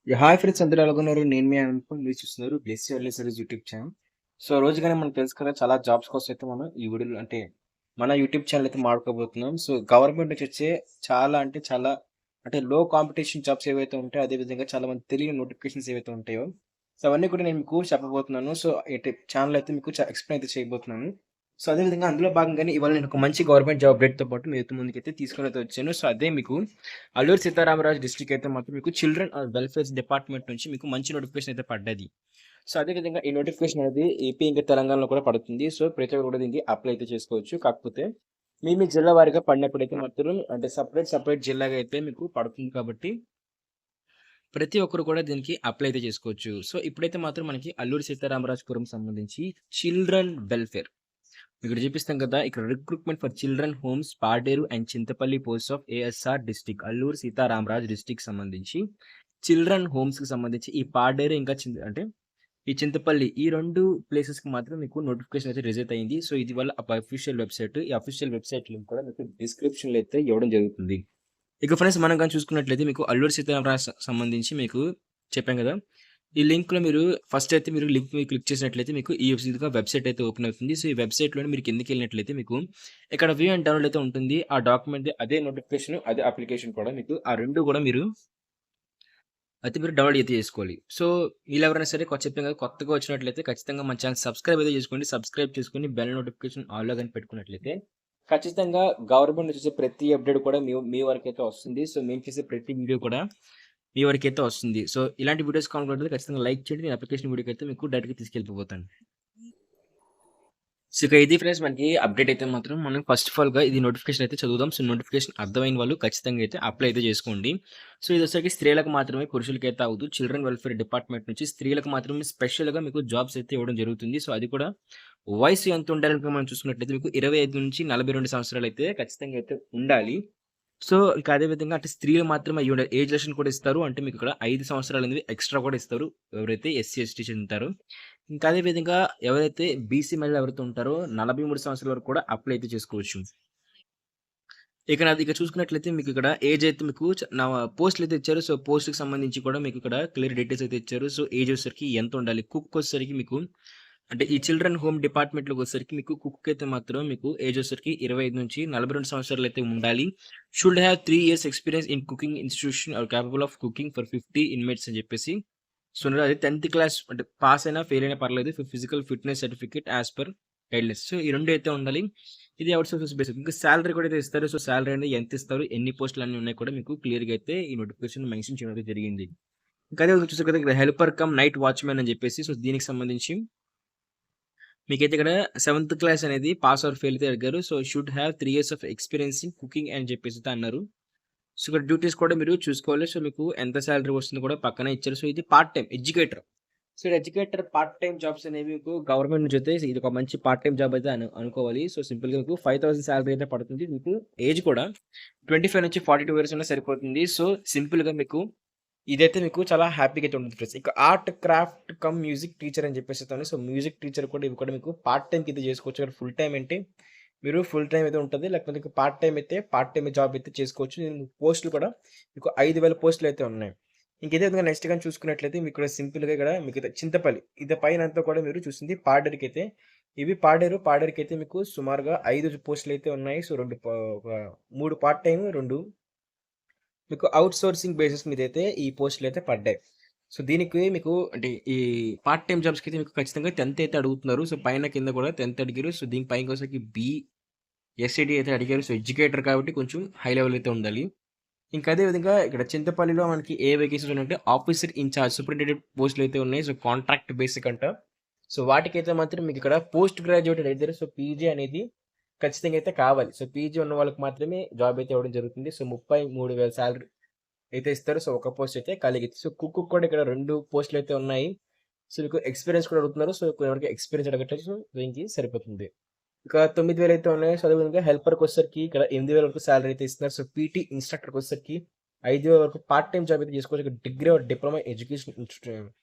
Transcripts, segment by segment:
Hi friends, అందరూ ఎలాగున్నారు? నేను మీ అనుకుని మీరు చూస్తున్నారు bless your listeners YouTube channel. So రోజుగానే మనకు తెలుసు కదా, చాలా జాబ్స్ కోసం అయితే మనం ఈ వీడియోలో అంటే మన యూట్యూబ్ ఛానల్ అయితే మాడుకోబోతున్నాం. సో గవర్నమెంట్ నుంచి వచ్చే చాలా లో కాంపిటీషన్ జాబ్స్ ఏవైతే ఉంటాయో, అదే విధంగా చాలా మంది తెలియని నోటిఫికేషన్స్ ఏవైతే ఉంటాయో, సో అవన్నీ కూడా నేను మీకు చెప్పబోతున్నాను. సో అయితే ఛానల్ అయితే మీకు ఎక్స్ప్లెయిన్ అయితే చేయబోతున్నాను. సో అదే విధంగా అందులో భాగంగానే ఇవాళ నేను ఒక మంచి గవర్నమెంట్ జాబ్ అప్డేట్‌తో పాటు మీ ముందుకైతే తీసుకొని అయితే వచ్చాను. సో అదే మీకు అల్లూరి సీతారామరాజు డిస్ట్రిక్ట్ అయితే మాత్రం మీకు చిల్డ్రన్ వెల్ఫేర్ డిపార్ట్మెంట్ నుంచి మీకు మంచి నోటిఫికేషన్ అయితే పడ్డది. సో అదే విధంగా ఈ నోటిఫికేషన్ అనేది ఏపీ ఇంకా తెలంగాణలో కూడా పడుతుంది. సో ప్రతి ఒక్కరు కూడా దీనికి అప్లై అయితే చేసుకోవచ్చు. కాకపోతే మీ జిల్లా వారీగా పడినప్పుడైతే మాత్రం అంటే సెపరేట్ జిల్లాగా అయితే మీకు పడుతుంది కాబట్టి ప్రతి ఒక్కరు కూడా దీనికి అప్లై అయితే చేసుకోవచ్చు. సో ఇప్పుడైతే మాత్రం మనకి అల్లూరి సీతారామరాజపురం సంబంధించి చిల్డ్రన్ వెల్ఫేర్ ఇక్కడ చూపిస్తాం కదా, ఇక్కడ recruitment for children homes Paderu and Chintapalli post of ASR district Alluri Sitaramaraju district సంబంధించి చిల్డ్రన్ హోమ్స్ కి సంబంధించి ఈ పాడేరు ఇంకా అంటే ఈ చింతపల్లి ఈ రెండు ప్లేసెస్ కి మాత్రం మీకు నోటిఫికేషన్ అయితే రిజల్ట్ అయింది. సో ఇది వల్ల అఫీషియల్ వెబ్సైట్, ఈ అఫీషియల్ వెబ్సైట్ లింక్ కూడా మీకు డిస్క్రిప్షన్ లో అయితే ఇవ్వడం జరుగుతుంది. ఇక ఫ్రెండ్స్, మనం కానీ చూసుకున్నట్లయితే మీకు అల్లూరి సీతారామరాజు సంబంధించి మీకు చెప్పాం కదా, ఈ లింక్‌లో మీరు ఫస్ట్ అయితే మీరు లింక్ మీద క్లిక్ చేసినట్లయితే మీకు ఈ విధంగా వెబ్‌సైట్ అయితే ఓపెన్ అవుతుంది. సో, ఈ వెబ్‌సైట్‌లోనే మీరు కిందకెళ్ళినట్లయితే మీకు ఇక్కడ వ్యూ అండ్ డౌన్‌లోడ్ అయితే ఉంటుంది. ఆ డాక్యుమెంట్ అదే నోటిఫికేషన్, అదే అప్లికేషన్ కూడా మీకు ఆ 2 కూడా మీరు డౌన్‌లోడ్ అయితే చేసుకోవాలి. సో, వీళ్ళెవరైనా సరే చెప్పాం కదా, కొత్తగా వచ్చినట్లయితే ఖచ్చితంగా మన ఛానెల్ సబ్స్క్రైబ్ అయితే చేసుకోండి. సబ్స్క్రైబ్ చేసుకొని బెల్ నోటిఫికేషన్ ఆల్‌లో గాని పెట్టుకున్నట్లయితే ఖచ్చితంగా గవర్నమెంట్ నుంచి వచ్చే ప్రతి అప్డేట్ కూడా మీ మీ వరకైతే వస్తుంది. సో, మేము చేసే ప్రతి వీడియో కూడా మీ వరకైతే వస్తుంది. సో, ఇలాంటి వీడియోస్ కావాలనుకుంటే ఖచ్చితంగా లైక్ చేయండి. నేను అప్లికేషన్ వీడియోకైతే మీకు డైరెక్ట్‌గా తీసుకెళ్ళిపోతాను. సో, ఇక ఇది ఫ్రెండ్స్ మనకి అప్డేట్ అయితే మాత్రం మనం ఫస్ట్ ఆఫ్ ఆల్‌గా ఇది నోటిఫికేషన్ అయితే చదువుదాం. సో, నోటిఫికేషన్ అర్థమైన వాళ్ళు ఖచ్చితంగా అయితే అప్లై అయితే చేసుకోండి. సో, ఇదొచ్చేసరికి స్త్రీలకు మాత్రమే, పురుషులకైతే అవ్వదు. చిల్డ్రన్ వెల్ఫేర్ డిపార్ట్మెంట్ నుంచి స్త్రీలకు మాత్రమే స్పెషల్‌గా మీకు జాబ్స్ అయితే ఇవ్వడం జరుగుతుంది. సో, అది కూడా వయసు ఎంత ఉండాలని మనం చూసుకున్నట్లయితే మీకు 25-42 సంవత్సరాలైతే ఖచ్చితంగా అయితే ఉండాలి. సో, ఇక అదే విధంగా అంటే స్త్రీలు మాత్రమే అయ్యుండాలి. ఏజ్ రిలాక్సేషన్ కూడా ఇస్తారు. అంటే మీకు ఇక్కడ 5 సంవత్సరాలనేవి ఎక్స్‌ట్రా కూడా ఇస్తారు. ఎవరైతే ఎస్సీ, ఎస్టీ చెందుతారో. ఇంకా అదే విధంగా ఎవరైతే బీసీ మహిళలు ఎవరైతే ఉంటారో 43 సంవత్సరాల వరకు కూడా అప్లై అయితే చేసుకోవచ్చు. ఇక చూసుకున్నట్లయితే మీకు ఇక్కడ ఏజ్ అయితే మీకు పోస్టులు అయితే ఇచ్చారు. సో, పోస్ట్‌కి సంబంధించి కూడా మీకు ఇక్కడ క్లియర్ డీటెయిల్స్ అయితే ఇచ్చారు. సో, ఏజ్ వచ్చేసరికి ఎంత ఉండాలి? కుక్ వచ్చేసరికి మీకు అంటే ఈ చిల్డ్రన్ హోమ్ డిపార్ట్మెంట్‌లోకి వచ్చేసరికి మీకు కుక్ అయితే మాత్రం మీకు ఏజ్ వచ్చేసరికి 25-42 సంవత్సరాలు అయితే ఉండాలి. Should have 3 years experience in cooking institution or capable of cooking for 50 inmates అని చెప్పేసి. సో, అది 10థ్ క్లాస్ అంటే పాస్ అయినా, ఫెయిల్ అయినా పర్లేదు. Physical fitness certificate as per guidelines. So, ఈ 2 అయితే ఉండాలి. ఇది అవుట్‌సోర్స్ బేసిస్. ఇంకా సాలరీ కూడా అయితే ఇస్తారు. సో, సాలరీ అనేది ఎంత ఇస్తారు? ఎన్ని పోస్టులు అన్నీ ఉన్నాయి కూడా మీకు క్లియర్‌గా అయితే ఈ నోటిఫికేషన్ మెన్షన్ చేయడం అయితే జరిగింది. ఇంకా అదే విధంగా చూసారు కదా, ఇక్కడ హెల్పర్ కమ్ నైట్ వాచ్‌మెన్ అని చెప్పేసి. సో, దీనికి సంబంధించి మీకైతే ఇక్కడ 7థ్ క్లాస్ అనేది పాస్ ఆర్ ఫెయిల్ అయితే అడిగారు. So, should have 3 years of experience in cooking అని చెప్పేసి అయితే అన్నారు. సో, ఇక్కడ డ్యూటీస్ కూడా మీరు చూసుకోవాలి. సో, మీకు ఎంత సాలరీ వస్తుందో కూడా పక్కనే ఇచ్చారు. సో, ఇది part time educator. So, educator part time jobs అనేవి మీకు గవర్నమెంట్ నుంచి అయితే ఇది ఒక మంచి పార్ట్ టైమ్ జాబ్ అయితే అనుకోవాలి. సో, సింపుల్‌గా మీకు 5,000 సాలరీ అయితే పడుతుంది. మీకు ఏజ్ కూడా 25-42 ఇయర్స్ ఉన్నా సరిపోతుంది. సో, సింపుల్‌గా మీకు ఇదైతే మీకు చాలా హ్యాపీగా అయితే ఉంటుంది ఫ్రెండ్స్. ఇక art, craft cum music teacher అని చెప్పేసి. సో, మ్యూజిక్ టీచర్ కూడా ఇవి కూడా మీకు పార్ట్ టైమ్‌కి అయితే చేసుకోవచ్చు. ఇక్కడ ఫుల్ టైమ్ అంటే మీరు ఫుల్ టైమ్ అయితే ఉంటది. లేకపోతే మీకు పార్ట్ టైమ్ అయితే పార్ట్ టైమ్ జాబ్ అయితే చేసుకోవచ్చు. పోస్టులు కూడా మీకు 5,000 పోస్టులు అయితే ఉన్నాయి. ఇంక ఇదే విధంగా నెక్స్ట్ గాని చూసుకున్నట్లయితే మీకు ఇక్కడ సింపుల్‌గా ఇక్కడ మీకు చింతపల్లి ఇది పైనంతా కూడా మీరు చూసింది పాడేరుకైతే. ఇవి పాడేరుకైతే మీకు సుమారుగా 5 పోస్టులు అయితే ఉన్నాయి. సో, 2 ఒక 3 పార్ట్ టైమ్, 2 మీకు ఔట్ సోర్సింగ్ బేసిస్ మీద అయితే ఈ పోస్టులు అయితే పడ్డాయి. సో, దీనికి మీకు అంటే ఈ పార్ట్ టైమ్ జాబ్స్‌కి అయితే మీకు ఖచ్చితంగా 10థ్ అయితే అడుగుతున్నారు. సో, పైన కింద కూడా 10థ్ అడిగారు. సో, దీని పైకొచ్చేసరికి ఎస్‌సిడి అయితే అడిగారు. సో, ఎడ్యుకేటర్ కాబట్టి కొంచెం హై లెవెల్ అయితే ఉండాలి. ఇంకా అదే విధంగా ఇక్కడ చింతపల్లిలో మనకి ఏ వేకెన్సీస్ ఉన్నాయంటే ఆఫీసర్ ఇన్‌చార్జ్ సూపరింటెండెంట్ పోస్టులు అయితే ఉన్నాయి. సో, కాంట్రాక్ట్ బేసిక్ అంట. సో, వాటికైతే మాత్రం మీకు ఇక్కడ పోస్ట్ గ్రాడ్యుయేటెడ్ అయితే సో, పీజీ అనేది ఖచ్చితంగా అయితే కావాలి. సో, పీజీ ఉన్న వాళ్ళకి మాత్రమే జాబ్ అయితే ఇవ్వడం జరుగుతుంది. సో, 33,000 సాలరీ అయితే ఇస్తారు. సో, ఒక పోస్ట్ అయితే ఖాళీగా సో, కుక్‌కి కూడా ఇక్కడ 2 పోస్టులు అయితే ఉన్నాయి. సో, మీకు ఎక్స్‌పీరియన్స్ కూడా అడుగుతున్నారు. సో, ఎవరికి ఎక్స్‌పీరియన్స్ అడగట్లేదు. సో, దీనికి సరిపోతుంది. ఇక 9,000 అయితే ఉన్నాయి. సో, అదేవిధంగా హెల్పర్‌కొచ్చేసరికి ఇక్కడ 8,000 వరకు సాలరీ అయితే ఇస్తున్నారు. సో, పీటీ ఇన్‌స్ట్రక్టర్‌కొచ్చేసరికి 5,000 వరకు పార్ట్ టైమ్ జాబ్ అయితే చేసుకోవచ్చు. ఇక్కడ degree or diploma education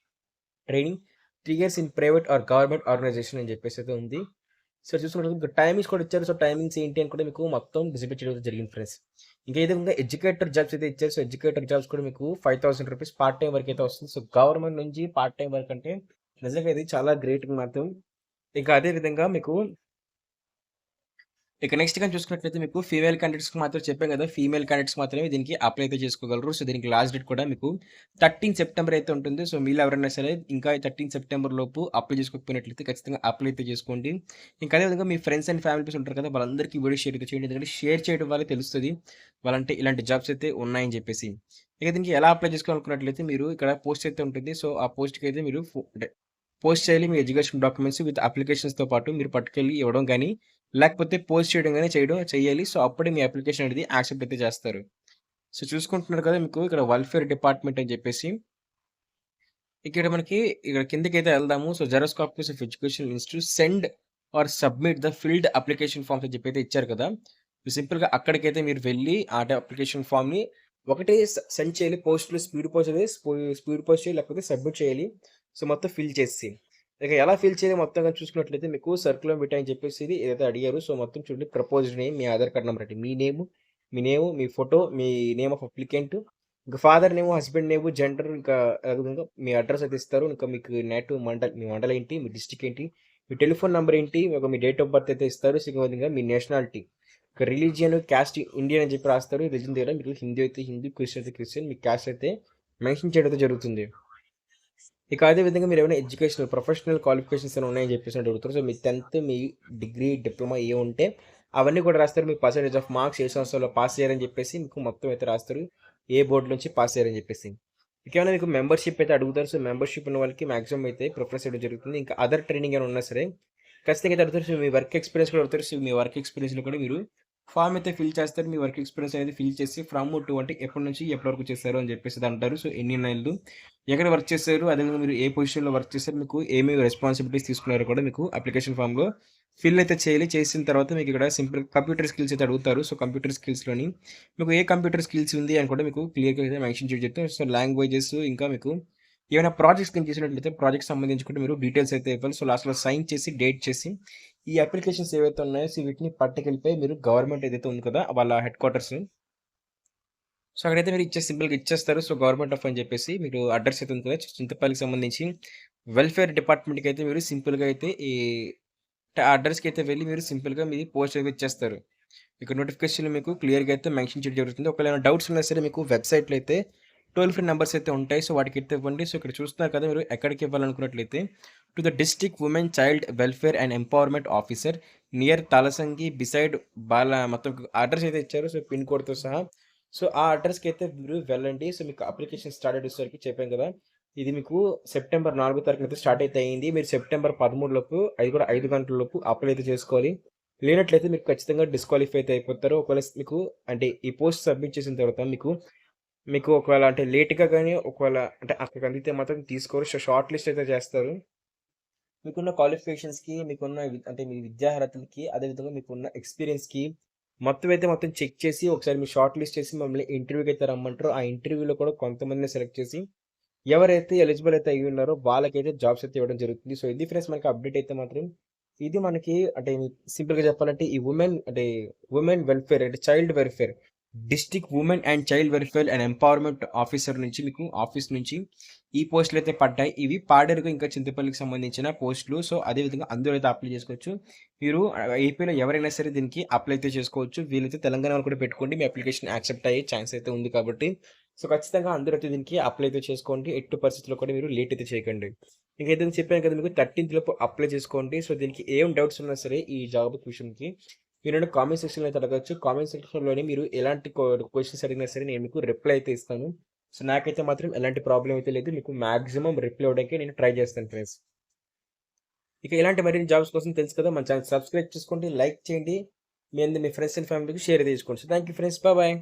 training 3 years in private or government organisation అని చెప్పేసి అయితే ఉంది. సో, చూసుకున్నట్లయితే టైమింగ్స్ కూడా ఇచ్చారు. సో, టైమింగ్స్ ఏంటి అని కూడా మీకు మొత్తం డిస్ప్లే చేయడం అయితే జరిగింది ఫ్రెండ్స్. ఇంకా ఏ విధంగా ఎడ్యుకేటర్ జాబ్స్ అయితే ఇచ్చారు. సో, ఎడ్యుకేటర్ జాబ్స్ కూడా మీకు ₹5,000 పార్ట్ టైమ్ వరకైతే వస్తుంది. సో, గవర్నమెంట్ నుంచి పార్ట్ టైమ్ వర్క్ అంటే నిజంగా ఇది చాలా గ్రేట్ మాత్రం. ఇంకా అదే విధంగా మీకు ఇక నెక్స్ట్ గాని చూసుకున్నట్లయితే మీకు ఫీమేల్ క్యాండిడేట్స్‌కి మాత్రం చెప్పాం కదా! ఫీమేల్ క్యాండిడేట్స్ మాత్రమే దీనికి అప్లై అయితే చేసుకోగలరు. సో, దీనికి లాస్ట్ డేట్ కూడా మీకు 13 సెప్టెంబర్ అయితే ఉంటుంది. సో, మీలో ఎవరైనా సరే ఇంకా 13 సెప్టెంబర్ లోపు అప్లై చేసుకోకపోయినట్లయితే ఖచ్చితంగా అప్లై అయితే చేసుకోండి. ఇంకా అదే విధంగా మీ ఫ్రెండ్స్ అండ్ ఫ్యామిలీ మెంబర్స్ ఉంటారు కదా! వాళ్ళందరికీ వీడియో షేర్ అయితే చేయండి. ఎందుకంటే షేర్ చేయడం వల్ల తెలుస్తది. వాళ్ళంటే ఇలాంటి జాబ్స్ అయితే ఉన్నాయని చెప్పేసి. ఇక దీనికి ఎలా అప్లై చేసుకోవాలనుకున్నట్లయితే మీరు ఇక్కడ పోస్ట్ అయితే ఉంటుంది. సో, ఆ పోస్ట్‌కి అయితే మీరు అంటే పోస్ట్ చేయాలి. మీ ఎడ్యుకేషన్ డాక్యుమెంట్స్ విత్ అప్లికేషన్స్‌తో పాటు మీరు పట్టుకెళ్ళి ఇవ్వడం గాని, లేకపోతే పోస్ట్ చేయడం గాని చేయాలి. సో, అప్పుడే మీ అప్లికేషన్ అనేది యాక్సెప్ట్ అయితే చేస్తారు. సో, చూసుకుంటున్నారు కదా! మీకు ఇక్కడ వెల్ఫేర్ డిపార్ట్మెంట్ అని చెప్పేసి, ఇక్కడ మనకి ఇక్కడ కిందకైతే ఎళ్దాము. So, xerox copies of education institute send or submit the filled application forms అని చెప్పి అయితే ఇచ్చారు కదా! సింపుల్‌గా అక్కడికైతే మీరు వెళ్లి ఆ అప్లికేషన్ ఫార్మ్‌ని ఒకటి సెండ్ చేయాలి. పోస్ట్‌లో స్పీడ్ పోస్ట్ అనేది స్పీడ్ పోస్ట్ చేయాలి. లేకపోతే సబ్మిట్ చేయాలి. సో, మొత్తం ఫిల్ చేసేసి. ఇక ఎలా ఫిల్ చేయాలి మొత్తంగా చూసుకున్నట్లయితే మీకు సర్క్యులర్ అని చెప్పేసి ఏదైతే అడిగారు. సో, మొత్తం చూడండి ప్రపోజ్డ్ నేమ్, మీ ఆధార్ కార్డ్ నంబర్ అండి. మీ నేము, మీ ఫోటో, మీ నేమ్ ఆఫ్ అప్లికెంట్, ఇంకా father name, husband name, gender, ఇంకా అదేవిధంగా మీ అడ్రెస్ అయితే ఇస్తారు. ఇంకా మీకు నేటివ్ మీ మండలం ఏంటి, మీ డిస్ట్రిక్ట్ ఏంటి, మీ టెలిఫోన్ నంబర్ ఏంటి, ఒక మీ డేట్ ఆఫ్ బర్త్ అయితే ఇస్తారు. సో, ఈ విధంగా మీ నేషనాలిటీ, ఇక రిలీజియన్, క్యాస్ట్ ఇండియన్ అని చెప్పి రాస్తారు. రిలీజియన్ దగ్గర మీకు హిందూ అయితే హిందూ, క్రిస్టియన్ అయితే క్రిస్టియన్, మీ క్యాస్ట్ అయితే మెన్షన్ చేయడం అయితే జరుగుతుంది. ఇక అదే విధంగా మీరేమైనా ప్రొఫెషనల్ క్వాలిఫికేషన్స్ ఏమైనా ఉన్నాయని చెప్పేసి అడుగుతారు. సో, మీ 10థ్, మీ డిగ్రీ, డిప్లొమా ఉంటే అవన్నీ కూడా రాస్తారు. మీ పర్సెంటేజ్ ఆఫ్ మార్క్స్ ఏ సంవత్సరంలో పాస్ అయ్యారని చెప్పేసి మీకు మొత్తం అయితే రాస్తారు. ఏ బోర్డ్ నుంచి పాస్ అయ్యారని చెప్పేసి. ఇంకేమైనా మీకు మెంబర్‌షిప్ అయితే అడుగుతారు. సో, మెంబర్‌షిప్ ఉన్న వాళ్ళకి మాక్సిమం అయితే ప్రిఫరెన్స్ ఇవ్వడం జరుగుతుంది. ఇంకా అదర్ ట్రైనింగ్ ఏమైనా ఉన్నా సరే ఖచ్చితంగా అయితే అడుగుతారు. సో, మీ వర్క్ ఎక్స్‌పీరియన్స్ కూడా అడుగుతారు. సో, మీ వర్క్ ఎక్స్‌పీరియన్స్‌లో కూడా మీరు ఫార్మ్ అయితే ఫిల్ చేస్తారు. మీ వర్క్ ఎక్స్‌పీరియన్స్ అనేది ఫిల్ చేసి ఫ్రమ్ టు అంటే ఎప్పటి నుంచి ఎప్పటి వరకు చేశారు అని చెప్పేసి అంటారు. సో, ఎన్ని నెలలు, ఎక్కడ వర్క్ చేశారు, అదేవిధంగా మీరు ఏ పొజిషన్‌లో వర్క్ చేశారు, మీకు ఏమేమి రెస్పాన్సిబిలిటీస్ తీసుకున్నారో కూడా మీకు అప్లికేషన్ ఫార్మ్‌లో ఫిల్ అయితే చేయాలి. చేసిన తర్వాత మీకు ఇక్కడ సింపుల్ కంప్యూటర్ స్కిల్స్ అయితే అడుగుతారు. సో, కంప్యూటర్ స్కిల్స్‌లోని మీకు ఏ కంప్యూటర్ స్కిల్స్ ఉంది అని కూడా మీకు క్లియర్‌గా అయితే మెన్షన్ చేయడం జరుగుతుంది. సో, లాంగ్వేజెస్ ఇంకా మీకు ఏమైనా ప్రాజెక్ట్స్ కింద చేసినట్లయితే ప్రాజెక్ట్‌కి సంబంధించి కూడా మీరు డీటెయిల్స్ అయితే ఇవ్వాలి. సో, లాస్ట్‌లో సైన్ చేసి, డేట్ చేసి ఈ అప్లికేషన్స్ ఏవైతే ఉన్నాయో సో, వీటిని పట్టుకెళ్ళిపోయి మీరు గవర్నమెంట్ ఏదైతే ఉంది కదా! వాళ్ళ హెడ్ క్వార్టర్స్, సో, అక్కడైతే మీరు సింపుల్‌గా ఇచ్చేస్తారు. సో, గవర్నమెంట్ ఆఫ్ అని చెప్పేసి మీరు అడ్రెస్ అయితే ఉంది కదా! చింతపల్లికి సంబంధించి వెల్ఫేర్ డిపార్ట్మెంట్‌కి అయితే మీరు సింపుల్‌గా అయితే ఆ అడ్రెస్‌కి అయితే వెళ్లి మీరు సింపుల్‌గా మీది పోస్ట్ అయితే ఇచ్చేస్తారు. మీకు నోటిఫికేషన్‌లో మీకు క్లియర్‌గా అయితే మెన్షన్ చేయడం జరుగుతుంది. ఒకవేళ ఏమైనా డౌట్స్ ఉన్నా సరే మీకు వెబ్‌సైట్‌లో అయితే టోల్ ఫ్రీ నంబర్స్ అయితే ఉంటాయి. సో, వాటికైతే ఇవ్వండి. సో, ఇక్కడ చూస్తున్నారు కదా! మీరు ఎక్కడికి ఇవ్వాలనుకున్నట్లయితే to the district women child welfare and empowerment officer near Talasangi beside మొత్తం అడ్రెస్ అయితే ఇచ్చారు. సో, పిన్ కోడ్‌తో సహా. సో, ఆ అడ్రెస్‌కి అయితే మీరు వెళ్ళండి. సో, మీకు అప్లికేషన్ స్టార్ట్ అయ్యేసరికి చెప్పాను కదా! ఇది మీకు సెప్టెంబర్ 4 తారీఖున అయితే స్టార్ట్ అయితే అయింది. మీరు సెప్టెంబర్ 13 లోపు అది కూడా 5 గంటల లోపు అప్లై అయితే చేసుకోవాలి. లేనట్లయితే మీరు ఖచ్చితంగా డిస్‌క్వాలిఫై అయితే అయిపోతారు. ఒకవేళ మీకు అంటే ఈ పోస్ట్ సబ్మిట్ చేసిన తర్వాత మీకు మీకు ఒకవేళ అంటే లేట్‌గా గాని ఒకవేళ అంటే అక్కడికి అందితే మాత్రం తీసుకోరు. షార్ట్ లిస్ట్ అయితే చేస్తారు. మీకున్న క్వాలిఫికేషన్స్‌కి, మీకున్న అంటే మీ విద్యార్హతలకి, అదేవిధంగా మీకున్న ఎక్స్‌పీరియన్స్‌కి మొత్తం చెక్ చేసి ఒకసారి మీ షార్ట్ లిస్ట్ చేసి మమ్మల్ని ఇంటర్వ్యూకి అయితే రమ్మంటారు. ఆ ఇంటర్వ్యూలో కూడా కొంతమందిని సెలెక్ట్ చేసి ఎవరైతే ఎలిజిబుల్ అయితే అయ్యి ఉన్నారో వాళ్ళకైతే జాబ్స్ అయితే ఇవ్వడం జరుగుతుంది. సో, ఇది ఫ్రెండ్స్ మనకి అప్డేట్ అయితే మాత్రం ఇది మనకి అంటే సింపుల్‌గా చెప్పాలంటే ఈ వుమెన్ వెల్ఫేర్ అంటే child welfare district women and child welfare and empowerment officer నుంచి మీకు ఆఫీస్ నుంచి ఈ పోస్టులు అయితే పడ్డాయి. ఇవి పాడేరుకు ఇంకా చింతపల్లికి సంబంధించిన పోస్టులు. సో, అదే విధంగా అందులో అయితే అప్లై చేసుకోవచ్చు. మీరు ఏపీలో ఎవరైనా సరే దీనికి అప్లై అయితే చేసుకోవచ్చు. వీలైతే తెలంగాణలో కూడా పెట్టుకోండి. మీ అప్లికేషన్ యాక్సెప్ట్ అయ్యే ఛాన్స్ అయితే ఉంది కాబట్టి. సో, ఖచ్చితంగా అందరూ అయితే దీనికి అప్లై అయితే చేసుకోండి. ఎట్టి పరిస్థితిలో కూడా మీరు లేట్ అయితే చేయకండి. ఇంకైతే నేను చెప్పాను కదా! మీకు 13థ్ లోపు అప్లై చేసుకోండి. సో, దీనికి ఏం డౌట్స్ ఉన్నా సరే ఈ జాబ్ విషయంకి మీరు నన్ను కామెంట్ సెక్షన్‌లో అయితే అడగొచ్చు. కామెంట్ సెక్షన్‌లోని మీరు ఎలాంటి క్వెషన్స్ అడిగినా సరే నేను మీకు రిప్లై అయితే ఇస్తాను. సో, నాకైతే మాత్రం ఎలాంటి ప్రాబ్లమ్ అయితే లేదు. మీకు మాక్సిమం రిప్లై ఇవ్వడానికి నేను ట్రై చేస్తాను ఫ్రెండ్స్. ఇక ఇలాంటి మరిన్ని జాబ్స్ కోసం తెలుసు కదా! మన ఛానెల్ సబ్స్క్రైబ్ చేసుకోండి, లైక్ చేయండి. మీ ఫ్రెండ్స్ అండ్ ఫ్యామిలీకి షేర్ చేసుకోండి. So, thank you friends. Bye.